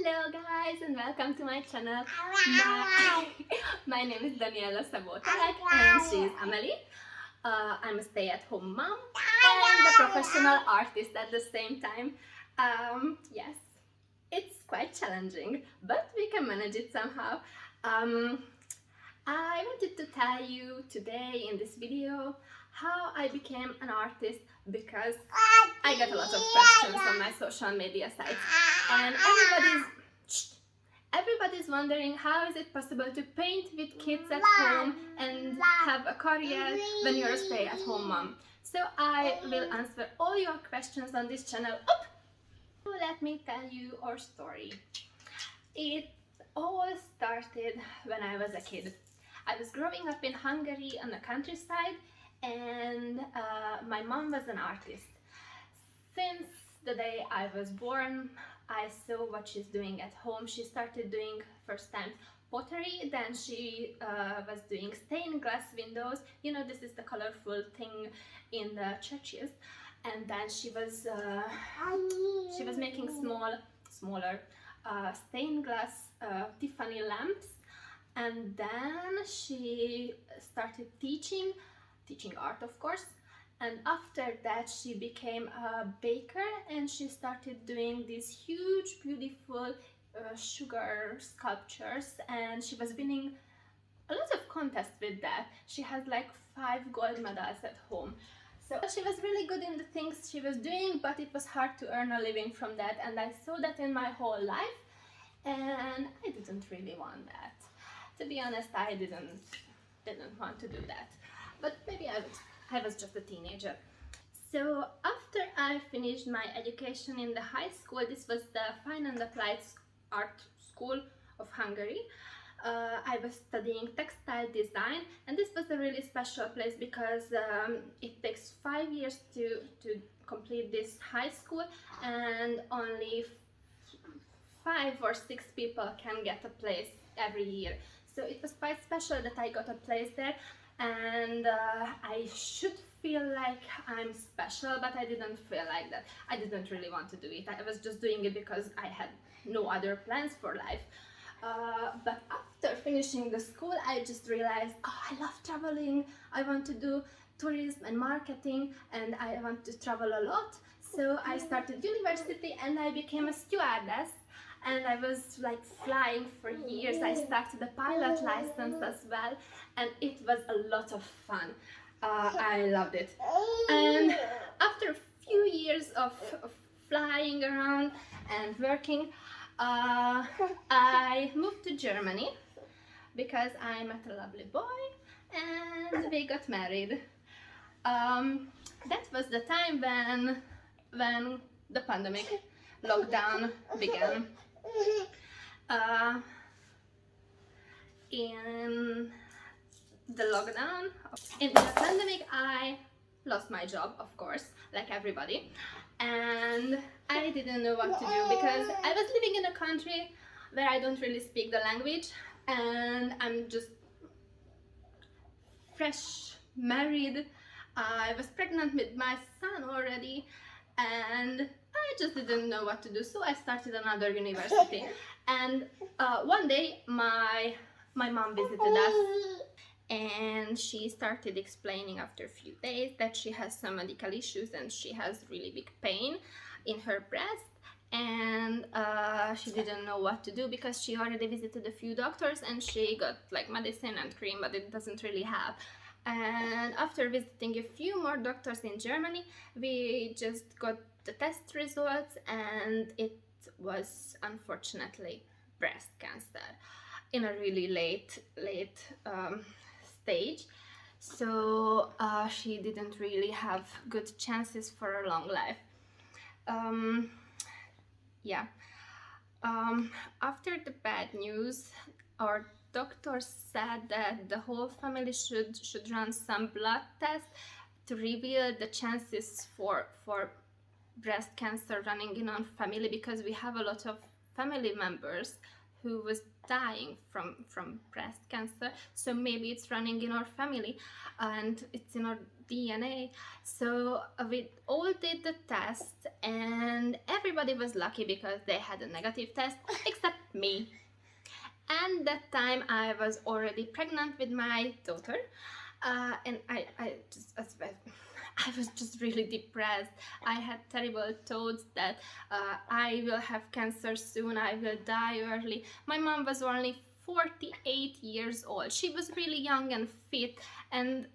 Hello guys and welcome to my channel. My name is Daniela Sabotalek and she is Amelie. I'm a stay-at-home mom and a professional artist at the same time. Yes, it's quite challenging, but we can manage it somehow. I wanted to tell you today in this video how I became an artist because I get a lot of questions on my social media sites and everybody's wondering how is it possible to paint with kids at home and have a career when you're a stay-at-home mom. So I will answer all your questions on this channel. Let me tell you our story. It all started when I was a kid. I was growing up in Hungary on the countryside and my mom was an artist. Since the day I was born, I saw what she's doing at home. She started doing first time pottery, then she was doing stained glass windows. You know, this is the colorful thing in the churches. And then she was making smaller stained glass Tiffany lamps. And then she started teaching art, of course. And after that she became a baker and she started doing these huge beautiful sugar sculptures, and she was winning a lot of contests with that. She has like 5 gold medals at home. So she was really good in the things she was doing, but it was hard to earn a living from that, and I saw that in my whole life and I didn't really want that. To be honest, I didn't want to do that, but maybe I was just a teenager. So after I finished my education in the high school, this was the Fine and Applied Art School of Hungary. I was studying textile design, and this was a really special place because it takes 5 years to complete this high school, and only 5 or 6 people can get a place every year. So it was quite special that I got a place there, and I should feel like I'm special, but I didn't feel like that. I didn't really want to do it. I was just doing it because I had no other plans for life. But after finishing the school, I just realized, oh, I love traveling. I want to do tourism and marketing, and I want to travel a lot. So I started university and I became a stewardess. And I was like flying for years. I started a pilot license as well, and it was a lot of fun. I loved it. And after a few years of flying around and working, I moved to Germany because I met a lovely boy and we got married. That was the time when the pandemic lockdown began. In the pandemic, I lost my job, of course, like everybody, and I didn't know what to do because I was living in a country where I don't really speak the language, and I'm just fresh married. I was pregnant with my son already, and I just didn't know what to do, so I started another university. And one day my mom visited us, and she started explaining after a few days that she has some medical issues and she has really big pain in her breast, and she didn't know what to do because she already visited a few doctors and she got like medicine and cream, but it doesn't really help. And after visiting a few more doctors in Germany, we just got the test results, and it was unfortunately breast cancer in a really late stage. So she didn't really have good chances for a long life. After the bad news, our doctors said that the whole family should run some blood tests to reveal the chances for breast cancer running in our family, because we have a lot of family members who was dying from breast cancer, so maybe it's running in our family and it's in our DNA. So we all did the test and everybody was lucky because they had a negative test except me. And that time I was already pregnant with my daughter, and I was just really depressed. I had terrible thoughts that I will have cancer soon, I will die early. My mom was only 48 years old. She was really young and fit, and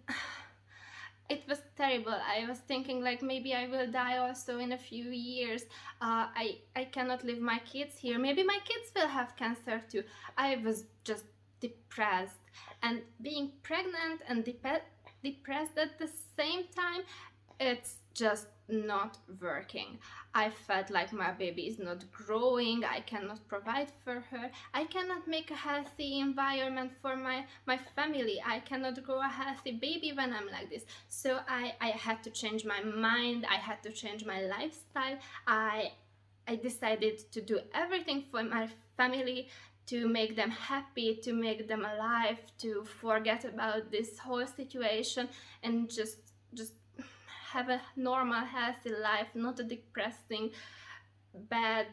it was terrible. I was thinking like maybe I will die also in a few years. I cannot leave my kids here. Maybe my kids will have cancer too. I was just depressed, and being pregnant and depressed at the same time, it's just not working. I felt like my baby is not growing, I cannot provide for her, I cannot make a healthy environment for my family, I cannot grow a healthy baby when I'm like this. So I had to change my mind, I had to change my lifestyle. I decided to do everything for my family, to make them happy, to make them alive, to forget about this whole situation and just have a normal, healthy life, not a depressing, bad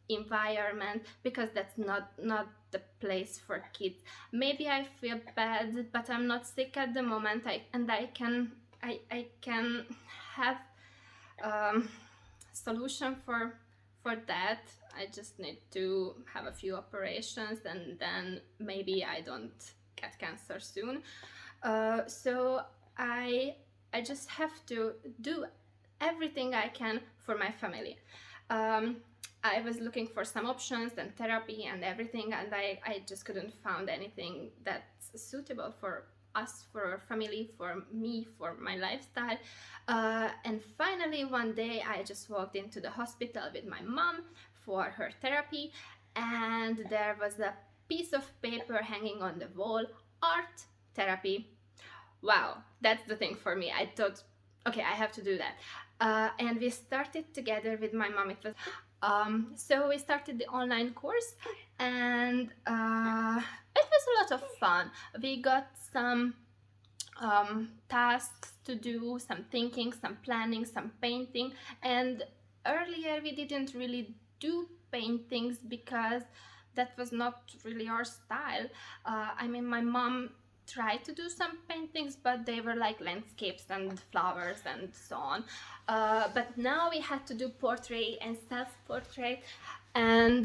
environment, because that's not the place for kids. Maybe I feel bad, but I'm not sick at the moment. I can have solution for that. I just need to have a few operations and then maybe I don't get cancer soon. So I just have to do everything I can for my family. I was looking for some options and therapy and everything, and I just couldn't find anything that's suitable for us, for our family, for me, for my lifestyle. And finally one day I just walked into the hospital with my mom for her therapy, and there was a piece of paper hanging on the wall: art therapy. Wow, that's the thing for me. I thought, okay, I have to do that. And we started together with my mom. It was so we started the online course, and it was a lot of fun. We got some tasks to do, some thinking, some planning, some painting. And earlier we didn't really do paintings because that was not really our style. I mean, my mom tried to do some paintings, but they were like landscapes and flowers and so on. But now we had to do portrait and self-portrait, and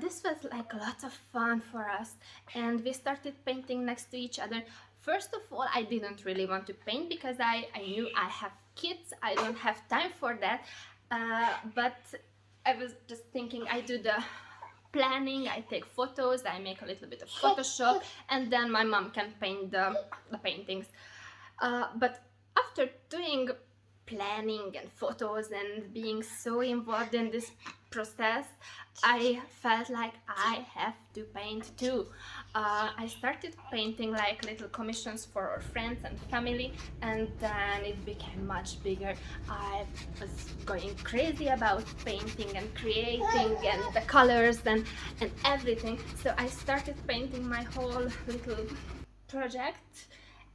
this was like a lot of fun for us. And we started painting next to each other. First of all, I didn't really want to paint because I knew I have kids, I don't have time for that. But I was just thinking, I do the planning, I take photos, I make a little bit of Photoshop, and then my mom can paint the paintings. But after doing planning and photos and being so involved in this process, I felt like I have to paint too. I started painting like little commissions for our friends and family, and then it became much bigger. I was going crazy about painting and creating and the colors and everything. So I started painting my whole little project,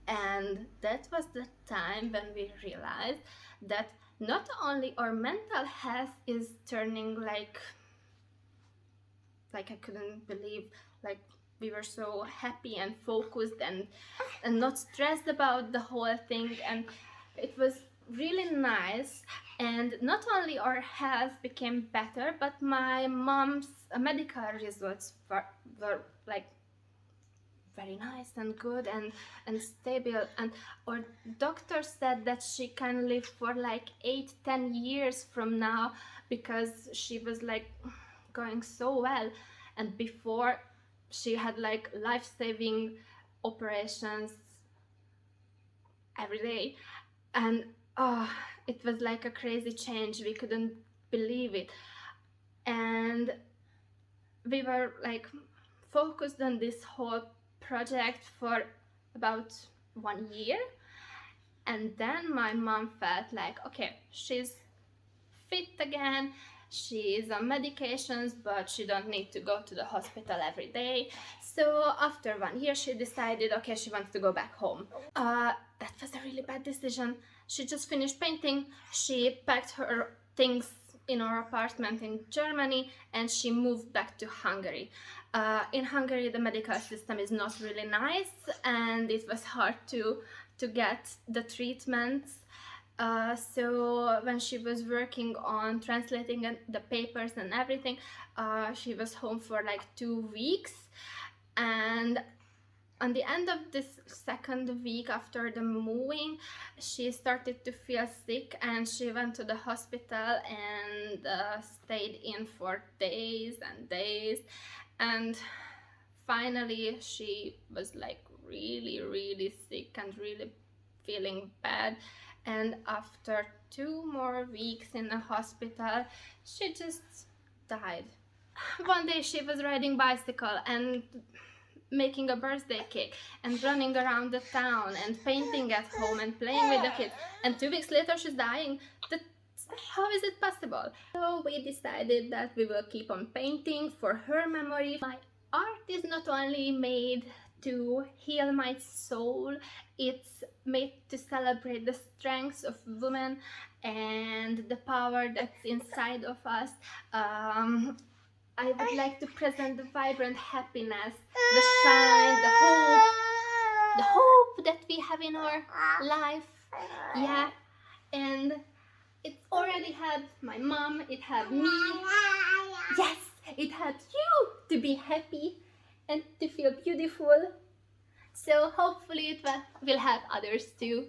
and that was the time when we realized that not only our mental health is turning like I couldn't believe, like we were so happy and focused and not stressed about the whole thing, and it was really nice. And not only our health became better, but my mom's medical results were like very nice and good and stable, and our doctor said that she can live for like 8-10 years from now because she was like going so well. And before, she had like life-saving operations every day, and it was like a crazy change. We couldn't believe it, and we were like focused on this whole project for about 1 year. And then my mom felt like, okay, she's fit again, She is on medications, but she don't need to go to the hospital every day. So after 1 year, she decided, okay, she wants to go back home. That was a really bad decision. She just finished painting. She packed her things in her apartment in Germany and she moved back to Hungary. In Hungary, the medical system is not really nice and it was hard to get the treatments. So when she was working on translating the papers and everything, she was home for like 2 weeks, and on the end of this second week after the moving, she started to feel sick and she went to the hospital and stayed in for days and days, and finally she was like really sick and really feeling bad, and after 2 more weeks in the hospital she just died. One day she was riding bicycle and making a birthday cake and running around the town and painting at home and playing with the kids, and 2 weeks later she's dying. How is it possible? So we decided that we will keep on painting for her memory. My art is not only made to heal my soul, it's made to celebrate the strengths of women and the power that's inside of us. I would like to present the vibrant happiness, the shine, the hope that we have in our life. Yeah, and it already had my mom, it had me. Yes, it had you to be happy and to feel beautiful. So hopefully it will help others too.